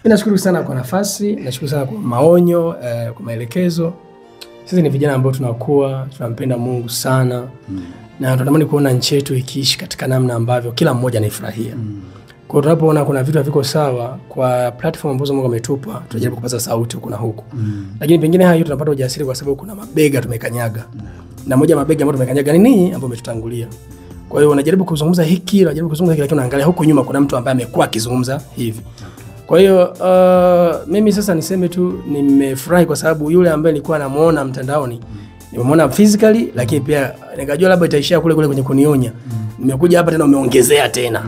Nashukuru sana kwa nafasi, nashukuru sana kwa maonyo, kwa maelekezo. Sisi ni vijana ambao tunakuwa, tunampenda Mungu sana. Na tunatamani kuona nchi yetu ikiishi katika namna ambavyo kila mmoja anaifurahia. Kwa tunapoona kuna vitu haviko sawa kwa platform ambazo Mungu ametupa, tunajaribu kupaza sauti huko na huko. Lakini pengine hayo tunapata ujasiri kwa sababu kuna mabega tumekanyaga. Na moja mabega ambayo tumekanyaga ni nini ambayo umetutangulia. Kwa hiyo unajaribu kuzungumza hiki, unajaribu kuzungumza hiki, lakini unaangalia huko nyuma kuna mtu ambaye amekuwa akizungumza hivi. Kwa hiyo mimi sasa niseme tu nimefurahi kwa sababu yule ambaye nilikuwa namuona mtandaoni nimemuona physically, lakini pia nikajua labda itaishia kule kwenye kunionya. Nimekuja hapa tena umeongezea tena.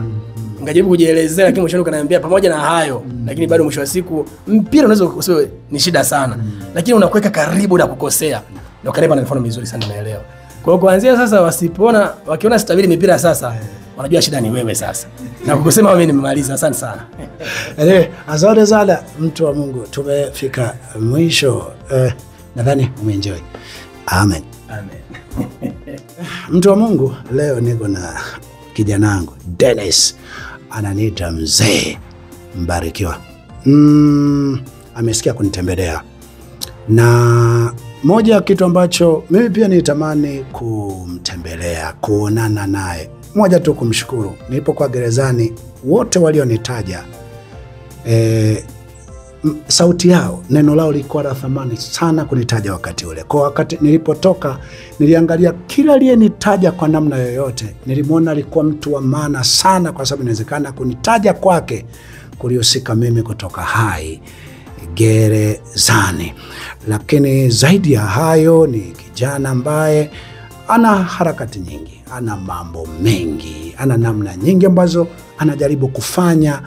Ngajaribu kujielezea lakini mwisho ukaniambia pamoja na hayo, lakini bado mwisho wa siku mpira unaweza usiwe ni shida sana. Lakini unakuweka karibu na kukosea. Ndio karibu na mfano mzuri sana naelewa. Kwa hiyo kuanzia sasa wakiona sitabiri mipira sasa, wanajua shida ni wewe sasa. Na kukusema mimi nimemaliza, asante sana. Asante sana mtu wa Mungu. Tumefika mwisho. Nadhani umeenjoy. Amen. Amen. Mtu wa Mungu, leo niko na kijana wangu Dennis, ananiita mzee Mbarikiwa. Amesikia kunitembelea. Na moja ya kitu ambacho mimi pia nitamani kumtembelea, kuonana naye. Moja tu kumshukuru. Nilipokuwa gerezani, wote walionitaja sauti yao, neno lao lilikuwa la thamani sana kunitaja wakati ule. Kwa wakati nilipotoka, niliangalia kila aliyenitaja kwa namna yoyote, nilimwona alikuwa mtu wa maana sana, kwa sababu inawezekana kunitaja kwake kulihusika mimi kutoka hai gerezani. Lakini zaidi ya hayo, ni kijana ambaye ana harakati nyingi, ana mambo mengi, ana namna nyingi ambazo anajaribu kufanya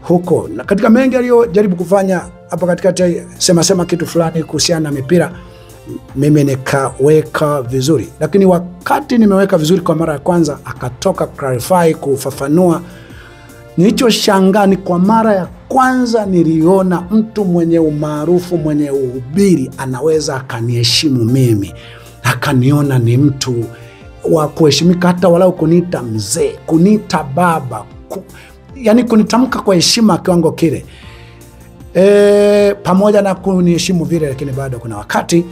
huko. Na katika mengi aliyojaribu kufanya hapa katikati, sema kitu fulani kuhusiana na mipira, mimi nikaweka vizuri. Lakini wakati nimeweka vizuri kwa mara ya kwanza, akatoka clarify kufafanua. Nilichoshangaa ni kwa mara ya kwanza niliona mtu mwenye umaarufu, mwenye uhubiri, anaweza akaniheshimu mimi. Akaniona ni mtu wa kuheshimika, hata walau kuniita mzee, kuniita baba, yani kunitamka kwa heshima kiwango kile. Pamoja na kuniheshimu vile, lakini bado kuna wakati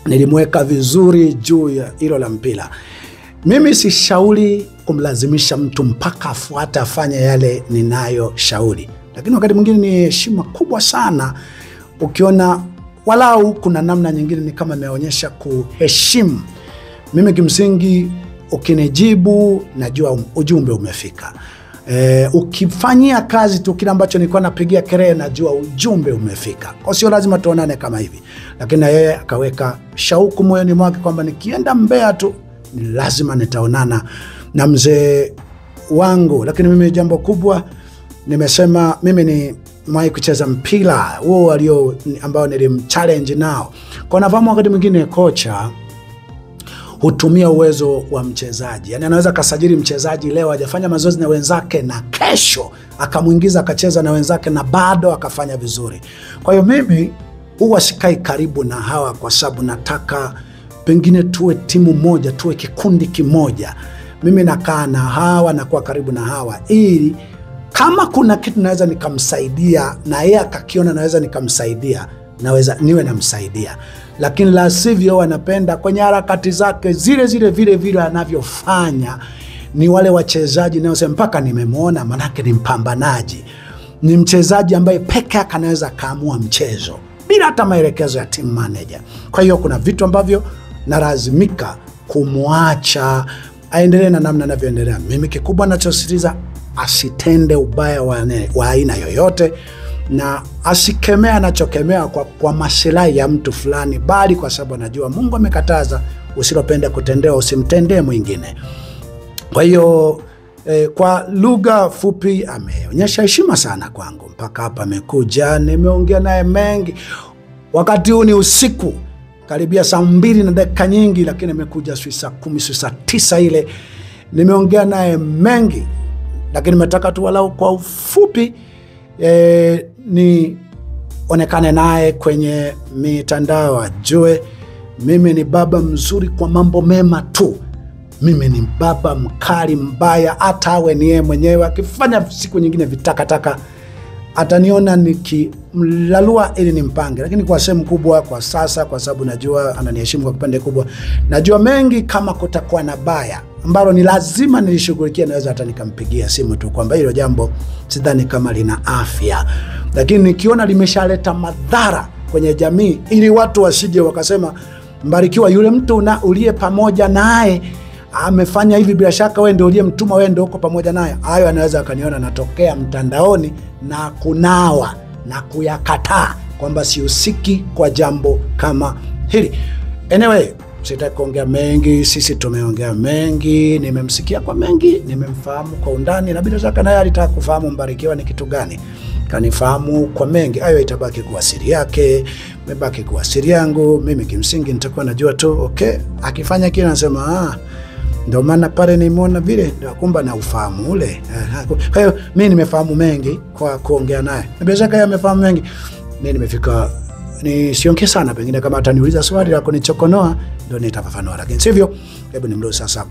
nilimweka vizuri juu ya hilo la mpira. Mimi si shauri kumlazimisha mtu mpaka afuate afanye yale ninayo shauri. Lakini wakati mwingine ni heshima kubwa sana ukiona walau kuna namna nyingine ni kama ameonyesha kuheshimu. Mimi kimsingi ukinijibu najua ujumbe umefika. Ukifanyia kazi tu kile ambacho nilikuwa napigia kelele, najua ujumbe umefika. Kwa sio lazima tuonane kama hivi. Lakini yeye akaweka shauku moyoni mwake kwamba nikienda Mbeya tu ni lazima nitaonana na mzee wangu. Lakini mimi jambo kubwa nimesema, mimi ni mwahi kucheza mpira huo ambao nilimchallenge nao. Kwa nafahamu wakati mwingine kocha hutumia uwezo wa mchezaji. Yani anaweza kasajili mchezaji leo hajafanya mazoezi na wenzake, na kesho akamuingiza akacheza na wenzake na bado akafanya vizuri. Kwa hiyo mimi huwa sikai karibu na hawa kwa sababu nataka pengine tuwe timu moja, tuwe kikundi kimoja. Mimi nakaa na hawa, nakuwa karibu na hawa, ili kama kuna kitu naweza nikamsaidia na yeye akakiona naweza nikamsaidia, naweza niwe namsaidia. Lakini la sivyo wanapenda kwenye harakati zake zile vile anavyofanya. Ni wale wachezaji nao sema mpaka nimemuona, manake ni mpambanaji. Ni mchezaji ambaye peke yake anaweza kaamua mchezo bila hata maelekezo ya team manager. Kwa hiyo kuna vitu ambavyo nalazimika kumwacha aendelee na namna anavyoendelea. Mimi kikubwa ninachosisitiza, asitende ubaya wa aina yoyote, na asikemea anachokemea kwa maslahi ya mtu fulani, bali kwa sababu anajua Mungu amekataza usilopenda kutendewa usimtendee mwingine. Kwa hiyo kwa lugha fupi ameonyesha heshima sana kwangu. Mpaka hapa amekuja, nimeongea naye mengi. Wakati huu ni usiku, karibia saa 2 na dakika nyingi, lakini amekuja saa 10 saa 9 ile. Nimeongea naye mengi, lakini nimetaka tu walau kwa ufupi ni onekane naye kwenye mitandao, ajue mimi ni baba mzuri kwa mambo mema tu. Mimi ni baba mkali mbaya, hata awe ni yeye mwenyewe akifanya siku nyingine vitakataka, ataniona nikimlalua ili nimpange, lakini kwa sehemu kubwa kwa sasa, kwa sababu najua ananiheshimu kwa kipande kubwa, najua mengi kama kutakuwa na baya ambalo ni lazima nilishughulikia, naweza hata nikampigia simu tu kwamba hilo jambo sidhani kama lina afya, lakini nikiona limeshaleta madhara kwenye jamii, ili watu wasije wakasema Mbarikiwa yule mtu uliye pamoja naye amefanya hivi, bila shaka wewe ndio uliyemtuma, wewe ndio uko pamoja naye. Hayo anaweza akaniona natokea mtandaoni na kunawa na kuyakataa kwamba sihusiki kwa jambo kama hili. Anyway, sitaki kuongea mengi, sisi tumeongea mengi, nimemsikia kwa mengi, nimemfahamu kwa undani, na bila shaka naye alitaka kufahamu Mbarikiwa ni kitu gani. Kanifahamu kwa mengi, hayo itabaki kuwa siri yake, mebaki kuwa siri yangu. Mimi kimsingi nitakuwa najua tu, okay, akifanya kile nasema ndio maana pale nimeona vile, ndio kumba na ufahamu ule. Kwa hiyo mimi nimefahamu mengi kwa kuongea naye. Bila shaka yeye amefahamu mengi. Mimi nimefika, ni siongee sana, pengine kama ataniuliza swali la kunichokonoa ndio nitafafanua, lakini sivyo. Hebu nimruhusu sasa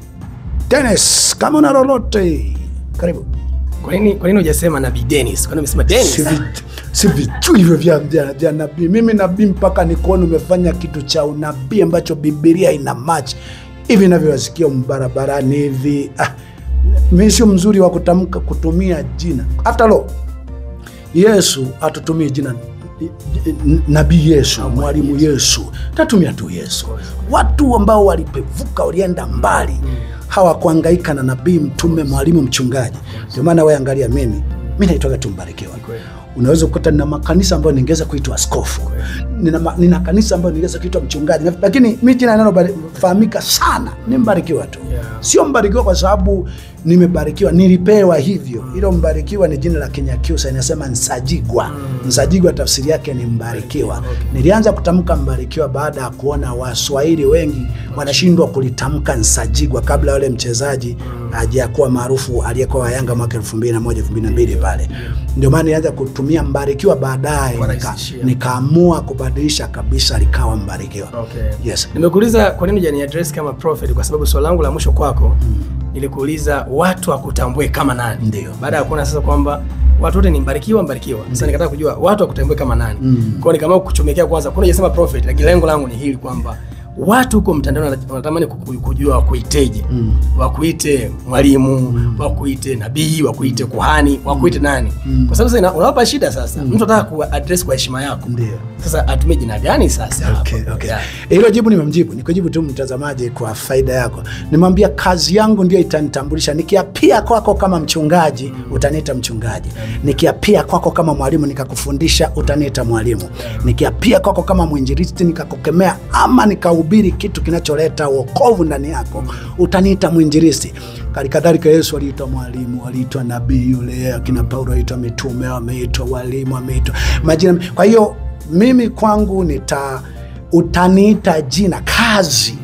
Dennis, kama una lolote karibu. Kwa nini hujasema Nabii Dennis? Kwa nini umesema Dennis? Si vitu hivyo vya nabii. Mimi nabii mpaka nikuone umefanya kitu cha unabii ambacho Biblia ina match hivi ninavyowasikia mbarabarani hivi. Mimi sio mzuri wa kutamka kutumia jina. After all, Yesu atutumie jina Nabii Yesu, Mwalimu Yesu. Tatumia tu Yesu. Watu ambao walipevuka, walienda mbali, hawakuhangaika na nabii, mtume, mwalimu, mchungaji. Ndio maana wewe angalia, mimi naitwa tu Mbarikiwa. Unaweza kukuta nina makanisa ambayo ningeweza kuitwa askofu. Nina kanisa ambayo ningeweza kuitwa mchungaji. Lakini mimi jina linalofahamika sana ni Mbarikiwa tu. Sio Mbarikiwa kwa sababu nimebarikiwa, nilipewa hivyo. Hilo Mbarikiwa ni jina la Kinyakyusa, inasema Nsajigwa. Nsajigwa tafsiri yake ni mbarikiwa. Nilianza kutamka Mbarikiwa baada ya kuona Waswahili wengi wanashindwa kulitamka Nsajigwa kabla wale mchezaji hajakuwa maarufu aliyekuwa wa Yanga mwaka 2001 2002 pale. Ndio maana nilianza kutumia Mbarikiwa, baadaye nikaamua kubadilisha kabisa likawa Mbarikiwa. Yes. Nimekuuliza kwa nini hujani address kama prophet, kwa sababu swali langu la mwisho kwako nilikuuliza watu wakutambue kama nani. Ndio. Baada ya kuona sasa kwamba watu wote ni Mbarikiwa. Sasa nikataka kujua watu wakutambue kama nani. Kwa hiyo nikaamua kuchomekea kwanza. Kuna hujasema prophet, lakini lengo langu ni hili kwamba watu huko mtandao wanatamani kujua wakuiteje. Wakuite mwalimu, wakuite nabii, wakuite kuhani, wakuite nani? Kwa sababu sasa unawapa shida sasa. Mtu anataka kuaddress kwa heshima yako. Ndio. Sasa atumie jina gani sasa? Okay. Hilo jibu nimemjibu. Nikujibu tu mtazamaji kwa faida yako. Nimwambia kazi yangu ndio itanitambulisha. Nikiapia kwako kama mchungaji, utaniita mchungaji. Nikiapia kwako kama mwalimu nikakufundisha, utaniita mwalimu. Nikiapia kwako kama mwinjilisti nikakukemea ama nikahubiri kitu kinacholeta wokovu ndani yako, utaniita mwinjilisti. Kadhalika Yesu aliitwa mwalimu, aliitwa nabii, yule akina Paulo aliitwa mitume, ameitwa walimu, ameitwa majina. Kwa hiyo mimi kwangu utaniita jina, kazi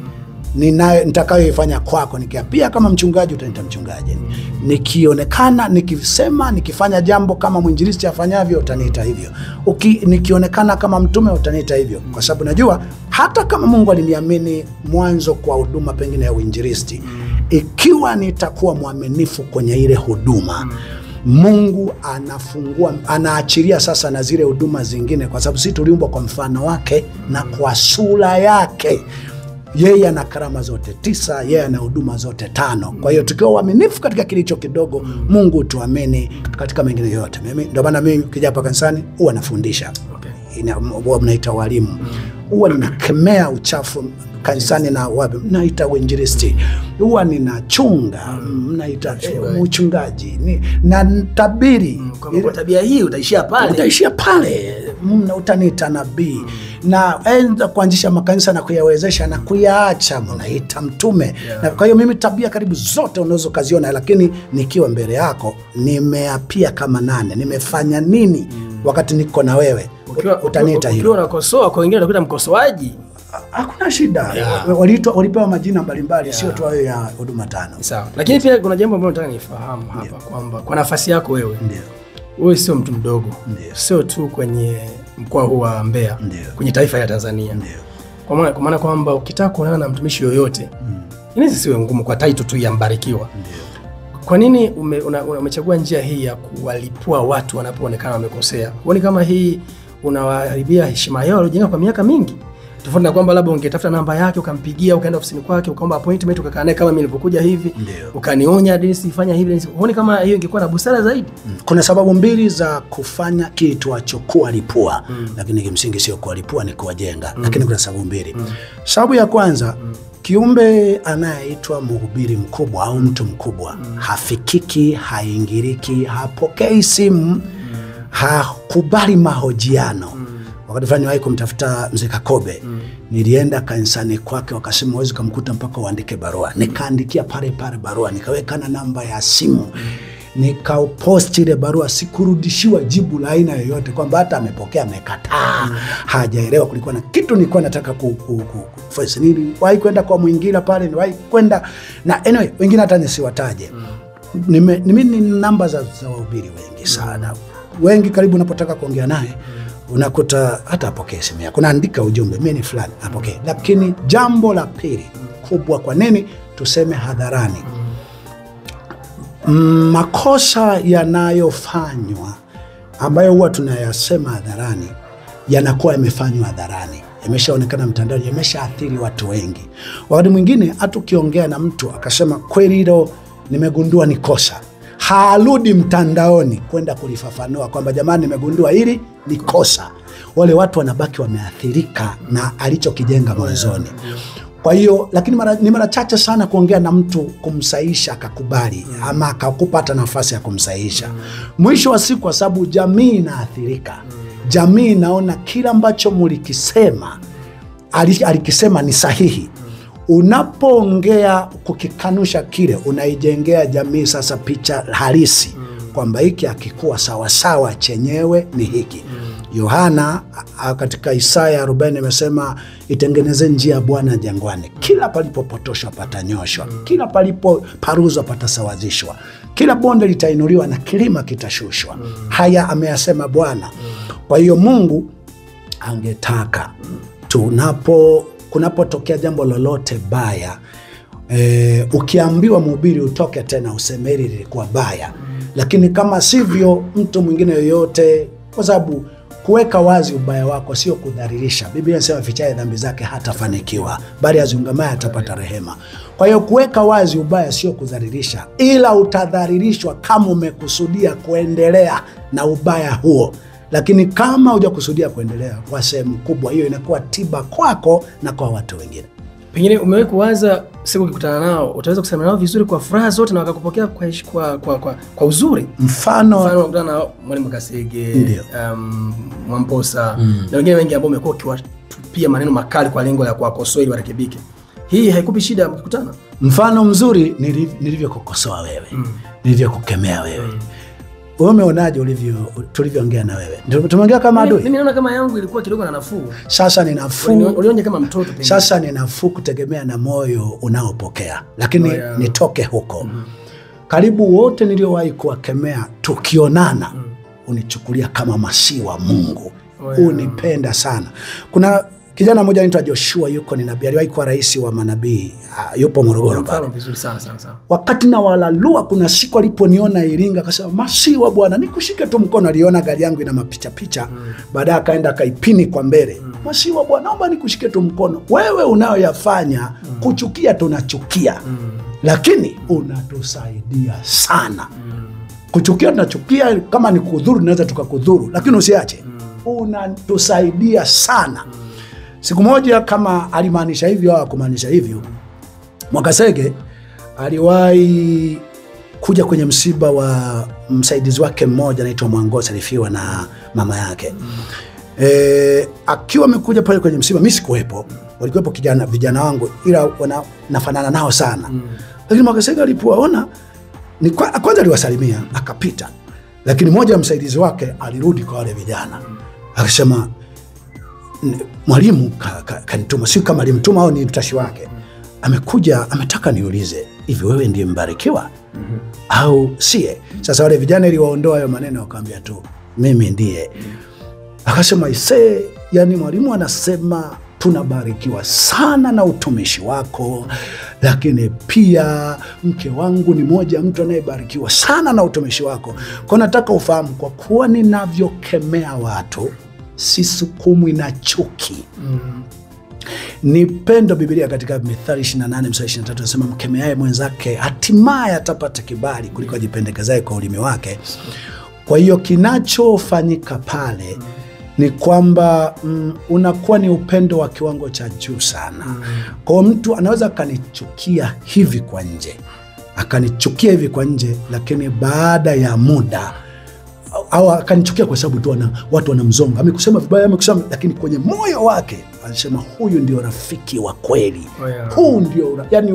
nitakayoifanya kwako. Nikiapia kama mchungaji, utaniita mchungaji. Nikionekana, nikisema, nikifanya jambo kama mwinjilisti afanyavyo, utaniita hivyo. Nikionekana kama mtume, utaniita hivyo. Kwa sababu najua hata kama Mungu aliniamini mwanzo kwa huduma pengine ya uinjilisti, ikiwa nitakuwa mwaminifu kwenye ile huduma, Mungu anaachilia sasa na zile huduma zingine, kwa sababu sisi tuliumbwa kwa mfano wake na kwa sura yake. Yeye ana karama zote 9, yeye ana huduma zote 5. Kwa hiyo tukiwa waaminifu katika kilicho kidogo, Mungu tuamini katika mengine yote. Ndio maana mimi kija hapa kanisani huwa nafundisha. Huwa mnaita walimu. Huwa ninakemea uchafu kanisani na wapi mnaita uinjilisti. Huwa ninachunga, mnaita uchungaji. Na tabiri kwa tabia hii utaishia pale. Utaniita nabii. Na enda kuanzisha makanisa na kuyawezesha na kuyaacha, mnaita mtume. Na kwa hiyo mimi tabia karibu zote unaweza kaziona, lakini nikiwa mbele yako nimeapia kama nane, nimefanya nini wakati niko na wewe, utaniita hilo. Ukiwa unakosoa kwa wengine utakuta mkosoaji, hakuna shida. Walipewa majina mbalimbali, sio tu hayo ya huduma 5. Sawa. Lakini pia kuna jambo ambalo nataka nifahamu hapa kwamba kwa nafasi yako wewe, wewe sio mtu mdogo. Sio tu kwenye mkoa huu wa Mbeya, kwenye taifa la Tanzania. Kwa maana kwamba ukitaka kuonana na mtumishi yoyote, inaweza siwe ngumu kwa title tu ya Mbarikiwa. Kwa nini umechagua njia hii ya kuwalipua watu wanapoonekana wamekosea? Huoni kama hii unawaharibia heshima yao waliojenga kwa miaka mingi? Tofauti na kwamba labda ungetafuta namba yake ukampigia, ukaenda ofisini kwake, ukaomba appointment, ukakaa naye kama mimi nilipokuja hivi, ukanionya Dennis ifanya hivi. Huoni kama hiyo ingekuwa na busara zaidi? Kuna sababu mbili za kufanya kitu kuwalipua, lakini kimsingi sio kuwalipua, ni kuwajenga. Lakini kuna sababu mbili. Sababu ya kwanza, kiumbe anayeitwa mhubiri mkubwa au mtu mkubwa hafikiki, haingiriki, hapokei simu, hakubali mahojiano. Wakati fulani niwahi kumtafuta Mzee Kakobe, nilienda kanisani kwake, wakasema huwezi kumkuta mpaka uandike barua. Nikaandikia pale barua, nikaweka na namba ya simu, nikaupost ile barua, sikurudishiwa jibu la aina yoyote kwamba hata amepokea, amekataa, hajaelewa. Kulikuwa na kitu nilikuwa nataka kufanya. Niliwahi kwenda kwa mwingine pale, niliwahi kwenda na anyway, wengine hata nisiwataje. Mimi ni namba za wahubiri wengi sana. Wengi karibu unapotaka kuongea naye unakuta hata apokee simu yako, naandika ujumbe mimi ni fulani, apokee. Lakini jambo la pili kubwa, kwa nini tuseme hadharani? Makosa yanayofanywa ambayo huwa tunayasema hadharani yanakuwa yamefanywa hadharani, yameshaonekana mtandao, yameshaathiri watu wengi. Wakati mwingine hata ukiongea na mtu akasema kweli hilo nimegundua ni kosa, harudi mtandaoni kwenda kulifafanua kwamba jamani nimegundua hili ni kosa. Wale watu wanabaki wameathirika na alichokijenga mwanzoni. Kwa hiyo, lakini ni mara chache sana kuongea na mtu kumsahisha akakubali, ama akakupata nafasi ya kumsahisha. Mwisho wa siku, kwa sababu jamii inaathirika, jamii inaona kila ambacho mlikisema alikisema ni sahihi. Unapoongea kukikanusha kile, unaijengea jamii sasa picha halisi kwamba hiki hakikuwa sawasawa, chenyewe ni hiki. Yohana katika Isaya 40 amesema itengeneze njia ya Bwana jangwani. Kila palipopotoshwa patanyoshwa, kila palipoparuzwa patasawazishwa, kila bonde litainuliwa na kilima kitashushwa. Haya ameyasema Bwana. Kwa hiyo Mungu angetaka kunapotokea jambo lolote baya, ukiambiwa mhubiri utoke tena useme hili lilikuwa baya. Lakini kama sivyo, mtu mwingine yoyote, kwa sababu kuweka wazi ubaya wako sio kudhalilisha. Biblia inasema fichaye dhambi zake hatafanikiwa, bali aziungamaye atapata rehema. Kwa hiyo kuweka wazi ubaya sio kudhalilisha, ila utadhalilishwa kama umekusudia kuendelea na ubaya huo. Lakini kama hujakusudia kuendelea, kwa sehemu kubwa hiyo inakuwa tiba kwako na kwa watu wengine. Pengine umewahi kuwaza siku ukikutana nao utaweza kusema nao vizuri kwa furaha zote na wakakupokea kwa uzuri? Mfano unakutana na Mwalimu Kasege, Mwamposa na wengine wengi ambao umekuwa ukiwatupia maneno makali kwa lengo la kuwakosoa ili warekebike. Hii haikupi shida mkikutana? Mfano mzuri nilivyokukosoa wewe, nilivyokukemea wewe. Wewe umeonaje tulivyoongea na wewe? Tumeongea kama adui? Mimi naona kama yangu ilikuwa kidogo na nafuu. Sasa ni nafuu. Ulionje kama mtoto pengine. Sasa ni nafuu kutegemea na moyo unaopokea. Lakini nitoke huko. Karibu wote niliowahi kuwakemea tukionana unichukulia kama masihi wa Mungu. Unipenda sana. Kuna kijana mmoja anaitwa Joshua, yuko ni nabii, aliwahi kuwa rais wa manabii, yupo Morogoro pale. Wakati na walalua, kuna siku aliponiona Iringa akasema masihi wa Bwana nikushike tu mkono. Aliona gari yangu ina mapicha. Baadaye akaenda akaipini kwa mbele. Masihi wa Bwana naomba nikushike tu mkono. Wewe unayoyafanya kuchukia tunachukia. Lakini unatusaidia sana. Kuchukia tunachukia, kama ni kudhuru naweza tukakudhuru, lakini usiache. Unatusaidia sana. Siku moja, kama alimaanisha hivyo au kumaanisha hivyo, Mwakasege aliwahi kuja kwenye msiba wa msaidizi wake mmoja anaitwa Mwangosa, alifiwa na mama yake. Akiwa amekuja pale kwenye msiba, mimi sikuwepo, walikuwepo vijana wangu, ila nafanana nao sana. Lakini Mwakasege alipowaona, kwanza aliwasalimia akapita, lakini mmoja wa msaidizi wake alirudi kwa wale vijana akasema, mwalimu kanituma, si kama alimtuma au ni mtashi wake, amekuja ametaka niulize hivi wewe ndiye mbarikiwa au sie? Sasa wale vijana iliwaondoa hayo maneno, wakaambia tu mimi ndiye. Akasema yani mwalimu anasema tunabarikiwa sana na utumishi wako, lakini pia mke wangu ni moja mtu anayebarikiwa sana na utumishi wako. Kwa nataka ufahamu, kwa kuwa ninavyokemea watu sisukumwi na chuki. Ni pendo. Biblia katika Mithali 28:23 nasema mkemeaye mwenzake hatimaye atapata kibali kuliko ajipendekezaye kwa ulimi wake. Kwa hiyo kinachofanyika pale ni kwamba unakuwa ni upendo wa kiwango cha juu sana. Kwa mtu anaweza akanichukia hivi kwa nje, lakini baada ya muda au akanichukia kwa sababu tu watu wanamzonga, amekusema vibaya, lakini kwenye moyo wake anasema huyu ndio rafiki wa kweli.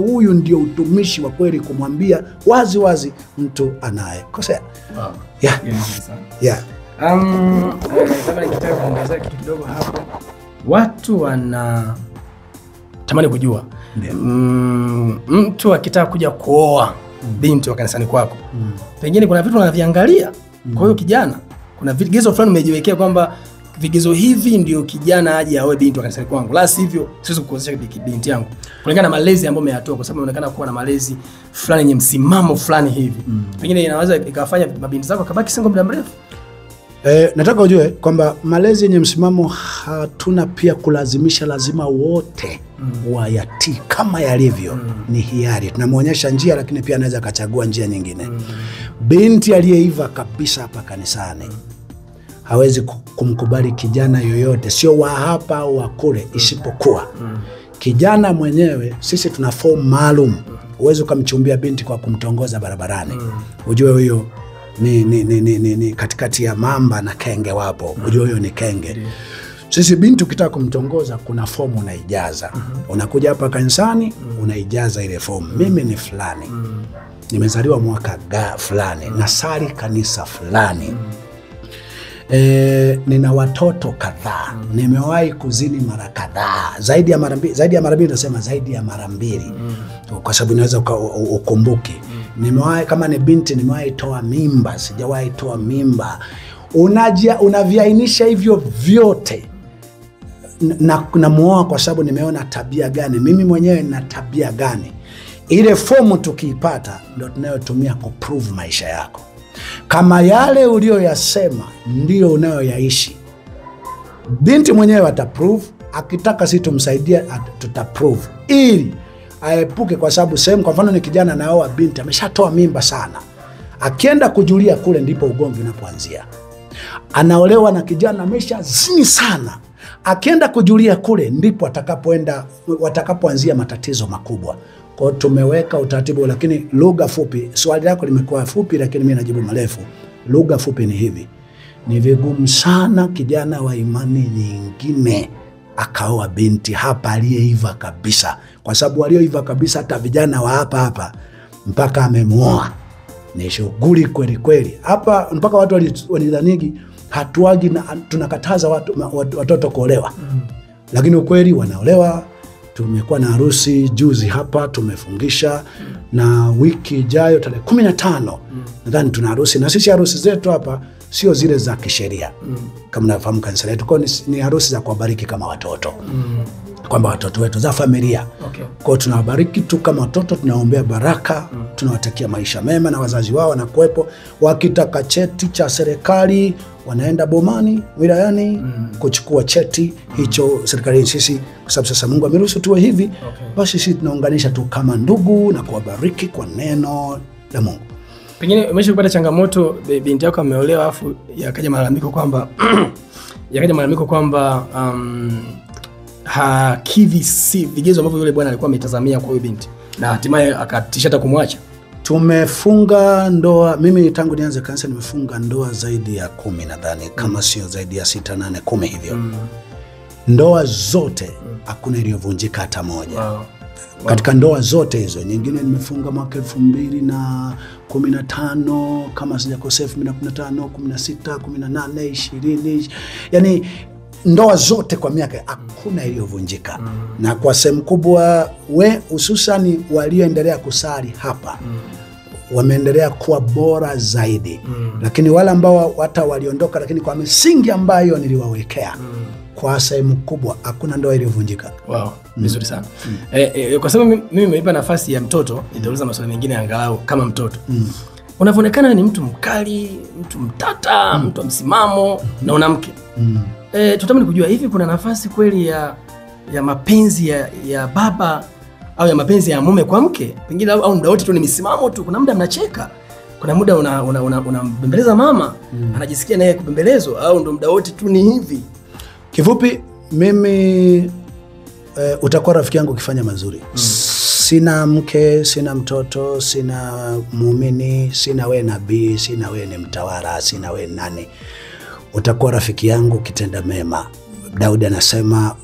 Huyu ndio utumishi wa kweli, kumwambia wazi wazi mtu anayekosea. Kama nikitaka kuongeza kitu kidogo hapo, watu wanatamani kujua mtu akitaka kuja kuoa binti wa kanisani kwako, pengine kuna vitu wanaviangalia. Kwa hiyo kijana, kuna vigezo fulani umejiwekea kwamba vigezo hivi ndio kijana aje aoe binti wa kanisani kwangu, la sivyo siwezi kuozesha binti yangu, kulingana na malezi ambayo umeyatoa, kwa sababu inaonekana kuwa na malezi fulani yenye msimamo fulani hivi. Pengine inaweza ikafanya mabinti zako kabaki single muda mrefu. Nataka ujue kwamba malezi yenye msimamo hatuna pia kulazimisha, lazima wote wayatii kama yalivyo. Ni hiari, tunamuonyesha njia, lakini pia anaweza akachagua njia nyingine. Binti aliyeiva kabisa hapa kanisani hawezi kumkubali kijana yoyote, sio wa hapa au wa kule, isipokuwa kijana mwenyewe. Sisi tuna form maalum. Huwezi ukamchumbia binti kwa kumtongoza barabarani. Ujue huyo ni katikati ya mamba na kenge wapo. Ujue huyo ni kenge. Sisi binti ukitaka kumtongoza, kuna fomu unaijaza. Unakuja hapa kanisani, unaijaza ile fomu. Mimi ni fulani, nimezaliwa mwaka fulani, nasali kanisa fulani, nina watoto kadhaa, nimewahi kuzini mara kadhaa, zaidi ya mara mbili, nasema zaidi ya mara mbili, kwa sababu inaweza ukumbuki. Nimewahi, kama ni binti, nimewahi toa mimba, sijawahi toa mimba. Unaviainisha hivyo vyote na muoa kwa sababu nimeona tabia gani, mimi mwenyewe na tabia gani. Ile fomu tukiipata ndio tunayotumia kuprove maisha yako. Kama yale ulioyasema ndio unayoyaishi, binti mwenyewe ataprove. Akitaka sisi tumsaidie, tutaprove ili aepuke, kwa sababu sehemu, kwa mfano ni kijana anaoa binti ameshatoa mimba sana, akienda kujulia kule ndipo ugomvi unapoanzia. Anaolewa na kijana ameshazini sana, akienda kujulia kule ndipo watakapoanzia matatizo makubwa. Kwa tumeweka utaratibu, lakini lugha fupi. Swali lako limekuwa fupi, lakini mimi najibu marefu. Lugha fupi ni hivi: ni vigumu sana kijana wa imani nyingine akaoa binti hapa aliyeiva kabisa, kwa sababu walioiva kabisa, hata vijana wa hapa mpaka amemuoa, ni shughuli kweli kweli hapa, mpaka watu walidhanigi hatuagi na tunakataza watoto kuolewa. Lakini ukweli wanaolewa. Tumekuwa na harusi juzi hapa, tumefungisha, na wiki ijayo tarehe 15 nadhani tuna harusi. Na sisi harusi zetu hapa sio zile za kisheria kama unafahamu kanisa letu, kwa ni harusi za kuwabariki kama watoto, kwamba watoto wetu za familia. Kwa tunawabariki tu kama watoto, tunaombea baraka, tunawatakia maisha mema, na wazazi wao wanakuepo. Wakitaka cheti cha serikali wanaenda bomani, wilayani, kuchukua cheti hicho serikalini. Sisi kwa sababu sasa Mungu ameruhusu tuwe hivi, basi sisi tunaunganisha tu kama ndugu na kuwabariki kwa neno la Mungu. Pengine umeshapata changamoto, binti yako ameolewa afu yakaja malalamiko kwamba hakivi si vigezo ambavyo yule bwana alikuwa ametazamia kwa huyo binti, na hatimaye akatishata kumwacha. Tumefunga ndoa, mimi tangu nianze kanisa nimefunga ndoa zaidi ya 10 nadhani, kama sio zaidi ya 6, 8, 10 hivyo. Ndoa zote hakuna iliyovunjika hata moja. Katika ndoa zote hizo, nyingine nimefunga mwaka 2015 kama sijakosea, 2015, 16, 18, 20, yani ndoa zote kwa miaka hakuna iliyovunjika. Na kwa sehemu kubwa hususani walioendelea kusali hapa wameendelea kuwa bora zaidi. Lakini wale ambao hata waliondoka, lakini kwa misingi ambayo niliwawekea, kwa sehemu kubwa hakuna ndoa iliyovunjika. Wow, vizuri sana. Kwa sababu mimi nimeipa nafasi ya mtoto, nitauliza maswali mengine angalau kama mtoto. Unavyoonekana ni mtu mkali, mtu mtata, mtu wa msimamo na una mke. Tutamani kujua hivi kuna nafasi kweli ya mapenzi ya baba au ya mapenzi ya mume kwa mke? Pengine au muda wote tu ni misimamo tu. Kuna muda mnacheka. Kuna muda unambembeleza mama, anajisikia naye kubembelezwa, au ndo muda wote tu ni hivi? Kifupi mimi utakuwa rafiki yangu ukifanya mazuri. Sina mke, sina mtoto, sina muumini, sina we nabii, sina we ni mtawala, sina we nani. Utakuwa rafiki yangu kitenda mema. Daudi anasema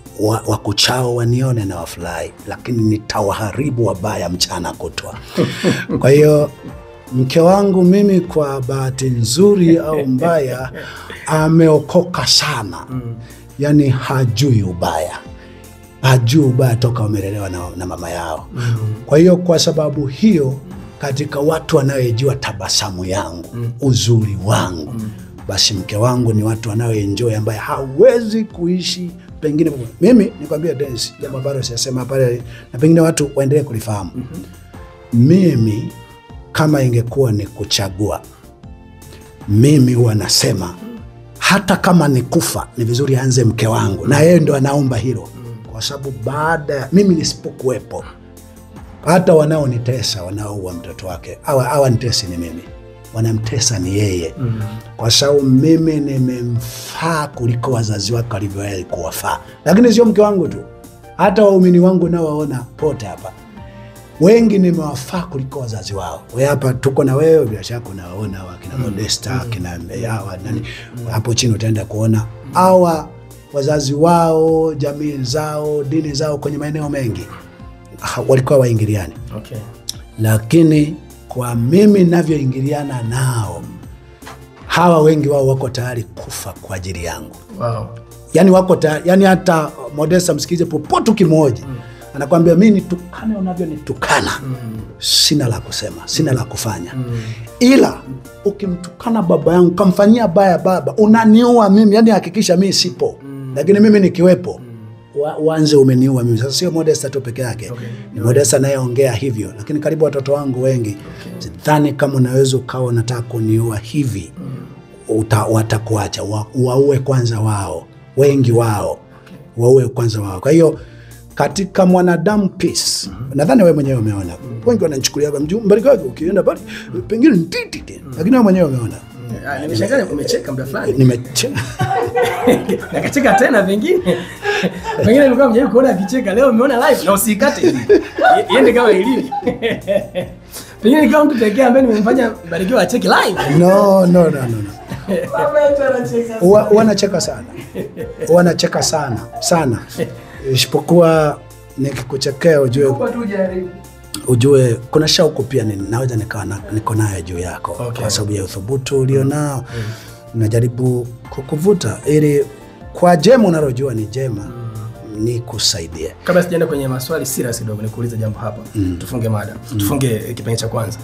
wakuchao wanione na wafurahi, lakini nitawaharibu wabaya mchana kutwa. Kwa hiyo mke wangu mimi kwa bahati nzuri au mbaya ameokoka sana. Yani hajui ubaya. Hajui ubaya toka wamelelewa na mama yao. Kwa hiyo kwa sababu hiyo katika watu wanaojua tabasamu yangu, uzuri wangu, basi mke wangu ni watu wanaoenjoy ambaye hawezi kuishi pengine. Mimi nikwambia Dennis, jambo ambalo siyasema pale na pengine watu waendelee kulifahamu. Mimi kama ingekuwa ni kuchagua, mimi huwa nasema hata kama ni kufa ni vizuri anze mke wangu, na yeye ndo anaomba hilo. Kwa sababu baada mimi nisipokuwepo, hata wanaonitesa, wanaoua mtoto wake, hawanitesi ni mimi, wanamtesa ni yeye. Kwa sababu mimi nimemfaa kuliko wazazi wake walivyowahi kuwafaa. Lakini sio mke wangu tu, hata waumini wangu nao waona pote hapa, wengi nimewafaa kuliko wazazi wao. Wewe hapa tuko na wewe, bila shaka unaona wakina Modesta, kina hawa nani hapo chini, utaenda kuona hawa wazazi wao, jamii zao, dini zao kwenye maeneo mengi walikuwa waingiliani. Lakini kwa mimi ninavyoingiliana nao, hawa wengi wao wako tayari kufa kwa ajili yangu. Yani wako tayari, yani hata Modesta msikize popote kimoja, anakuambia mimi nitukane unavyonitukana, sina la kusema, sina la kufanya. Ila ukimtukana baba yangu, kamfanyia baya baba, unaniua mimi, yani hakikisha mimi sipo. Lakini mimi nikiwepo, uanze umeniua mimi. Sasa sio Modesta tu peke yake. Ni Modesta nayeongea hivyo, lakini karibu watoto wangu wengi. Sidhani kama unaweza ukawa unataka kuniua hivi, watakuacha waue kwanza wao, wengi wao waue kwanza wao. Kwa hiyo katika mwanadamu peace, nadhani wewe mwenyewe umeona, wengi wananichukulia kama Mbarikiwa ukienda pale pengine ntiti, lakini wewe mwenyewe umeona. Nimeshangaa umecheka muda fulani. Nimecheka. Nakacheka tena pengine. Pengine nilikuwa mjaribu kuona akicheka, leo umeona live na usikate hivi. Iende kama ilivyo. Pengine nikawa mtu pekee ambaye nimemfanya Mbarikiwa acheke live. No. Wanacheka sana. Wanacheka sana. Isipokuwa nikikuchekea ujue kuna shauku pia naweza niko nayo juu yako. Kwa sababu ya uthubutu ulionao, najaribu kukuvuta ili kwa jema unalojua ni jema ni kusaidie. Kabla sijaenda kwenye maswali serious kidogo, nikuuliza jambo hapa. Tufunge mada. Tufunge kipengele cha kwanza.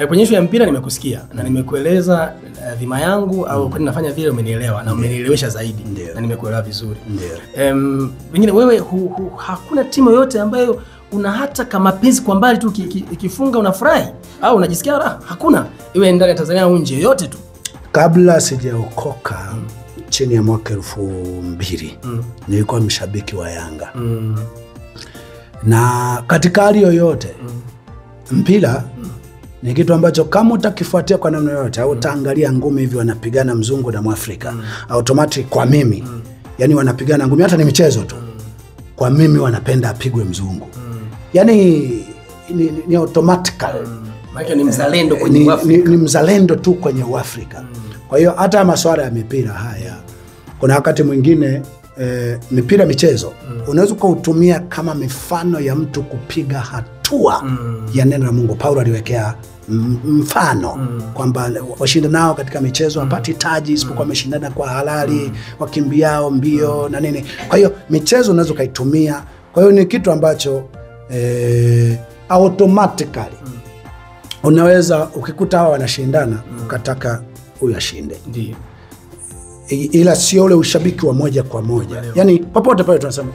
Kwenye issue ya mpira nimekusikia na nimekueleza dhima yangu au kwa nini nafanya vile, umenielewa na umenielewesha zaidi. Na nimekuelewa vizuri. Wengine wewe hakuna timu yote ambayo una hata kama penzi kwa mbali tu ikifunga unafurahi au unajisikia raha? Hakuna, iwe ndani ya Tanzania au nje, yote tu. Kabla sijaokoka chini ya mwaka 2000 nilikuwa mshabiki wa Yanga. Na katika hali yoyote mpira ni kitu ambacho kama utakifuatia kwa namna yoyote au utaangalia ngumi hivi wanapigana mzungu na Mwafrika, automatic kwa mimi, yani wanapigana ngumi, hata ni michezo tu, kwa mimi wanapenda apigwe mzungu. Yani ni automatically. Maana ni mzalendo kwenye Afrika. Ni mzalendo tu kwenye Afrika. Kwa hiyo hata masuala ya mipira haya, kuna wakati mwingine mipira michezo unaweza kuutumia kama mifano ya mtu kupiga hatua ya neno la Mungu. Paulo aliwekea mfano kwamba washindanao katika michezo hapati taji isipokuwa wameshindana kwa halali, wakimbiao mbio na nini. Kwa hiyo michezo unaweza kaitumia. Kwa hiyo ni kitu ambacho automatically unaweza ukikuta hawa wanashindana ukataka huyu ashinde. Ndio. ila sio ule ushabiki wa moja kwa moja. Yani popote pale tunasema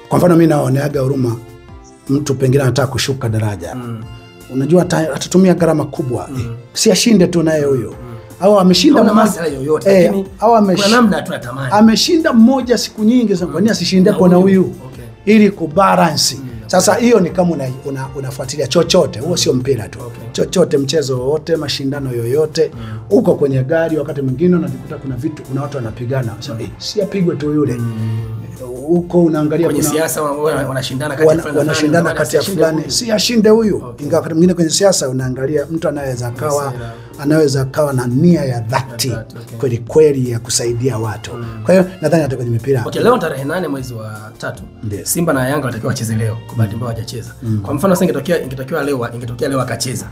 kwa mfano mimi naoneaga huruma mtu pengine anataka kushuka daraja. Unajua atatumia gharama kubwa. Si ashinde tu naye huyo. Au ameshinda mmoja yoyote, lakini kuna namna tunatamani. Ameshinda mmoja siku nyingi sana, kwa nini asishinde kwa na huyu? Ili kubalance. Sasa hiyo ni kama unafuatilia chochote, huo sio mpira tu. Chochote, mchezo wote, mashindano yoyote, uko kwenye gari wakati mwingine unajikuta kuna watu wanapigana. Sasa si apigwe tu yule. Huko unaangalia kwenye siasa wanashindana kati ya fulani, si ashinde huyu. Ingawa wakati mwingine kwenye siasa unaangalia mtu anaweza kawa na nia ya dhati kweli kweli ya kusaidia watu. Kwa hiyo nadhani hata kwenye mipira. Leo tarehe 8 mwezi wa 3, Simba na Yanga watakiwa wacheze leo, kwa bahati mbaya hawajacheza. Kwa mfano sasa ingetokea leo akacheza.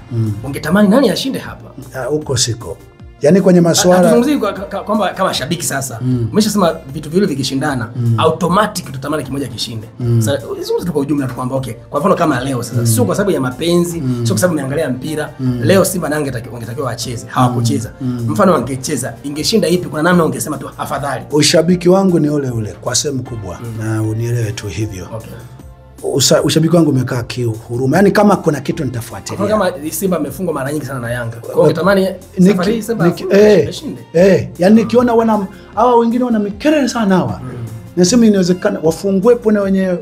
Ungetamani nani ashinde hapa? Huko siko. Yani kwenye masuala tuzungumzie kwamba kama shabiki sasa umeshasema vitu vile vikishindana automatic tutamani kimoja kishinde. Sasa zungumzie kwa ujumla kwamba kwa mfano kama leo sasa sio kwa sababu ya mapenzi, sio kwa sababu umeangalia mpira. Leo Simba na Yanga wangetakiwa wacheze, hawakucheza. Mfano wangecheza ingeshinda ipi? Kuna namna ungesema tu afadhali. Ushabiki wangu ni ule kwa sehemu kubwa na unielewe tu hivyo. Ushabiki wangu umekaa huruma. Yani kama kuna kitu nitafuatilia. Kama Simba amefungwa mara nyingi sana na Yanga. Kwa hiyo ungetamani safari hii Simba ashinde. Yani nikiona hawa wengine wana mikelele sana hawa. Nasema inawezekana wafunguepo na wenyewe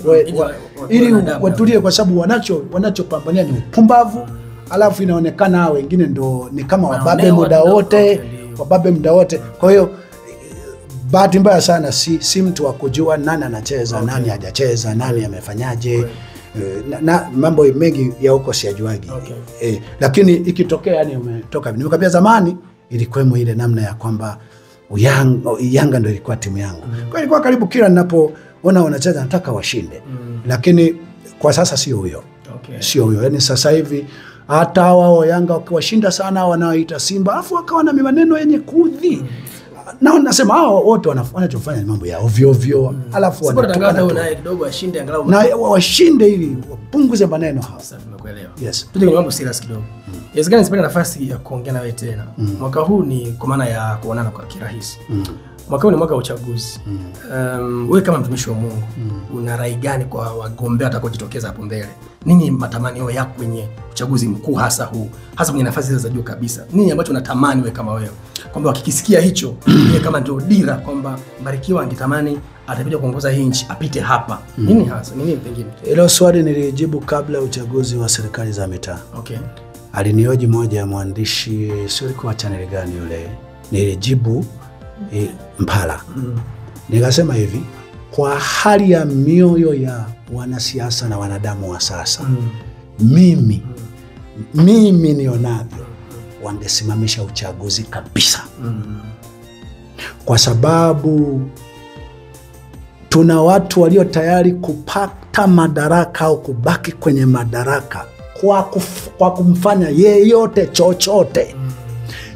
ili watulie, kwa sababu wanachopambania ni upumbavu. Alafu inaonekana hawa wengine ndo ni kama wababe muda wote. Kwa hiyo bahati mbaya sana si mtu wa kujua nani anacheza, nani hajacheza, nani amefanyaje. Na mambo mengi ya huko siyajuagi. Lakini ikitokea yani umetoka nimekwambia zamani ilikuwemo ile namna ya kwamba Yanga ndio ilikuwa timu yangu. Kwa ilikuwa karibu kila ninapoona wanacheza nataka washinde. Lakini kwa sasa sio huyo. Sio huyo. Yani sasa hivi hata wao Yanga wakiwashinda sana wanaoita Simba afu wakawa na maneno yenye kudhi. Na nasema hao wote wanachofanya ni mambo ya ovyo ovyo. Alafu wanatangaza naye kidogo ashinde angalau na washinde ili wapunguze maneno hao. Sasa tumekuelewa. Yes. Tuje kwenye mambo serious kidogo. Inawezekana nisipate nafasi ya kuongea na wewe tena. Mwaka huu ni kwa maana ya kuonana kwa kirahisi. Mwaka huu ni mwaka wa uchaguzi. Wewe kama mtumishi wa Mungu, una rai gani kwa wagombea watakaojitokeza hapo mbele? Nini matamanio yako kwenye uchaguzi mkuu hasa kwenye nafasi za juu kabisa? Nini ambacho unatamani wewe kama wewe? Kwamba wakikisikia hicho, yeye kama ndio dira kwamba Mbarikiwa angetamani atakuja kuongoza hii nchi apite hapa. Nini hasa? Nini pengine? Hilo swali nilijibu kabla uchaguzi wa serikali za mitaa. Alinioji moja ya mwandishi, sio alikuwa channel gani yule. Nilijibu Mpala. Nikasema hivi, kwa hali ya mioyo ya wanasiasa na wanadamu wa sasa, mimi nionavyo wangesimamisha uchaguzi kabisa. Kwa sababu tuna watu walio tayari kupata madaraka au kubaki kwenye madaraka kwa kumfanya yeyote chochote.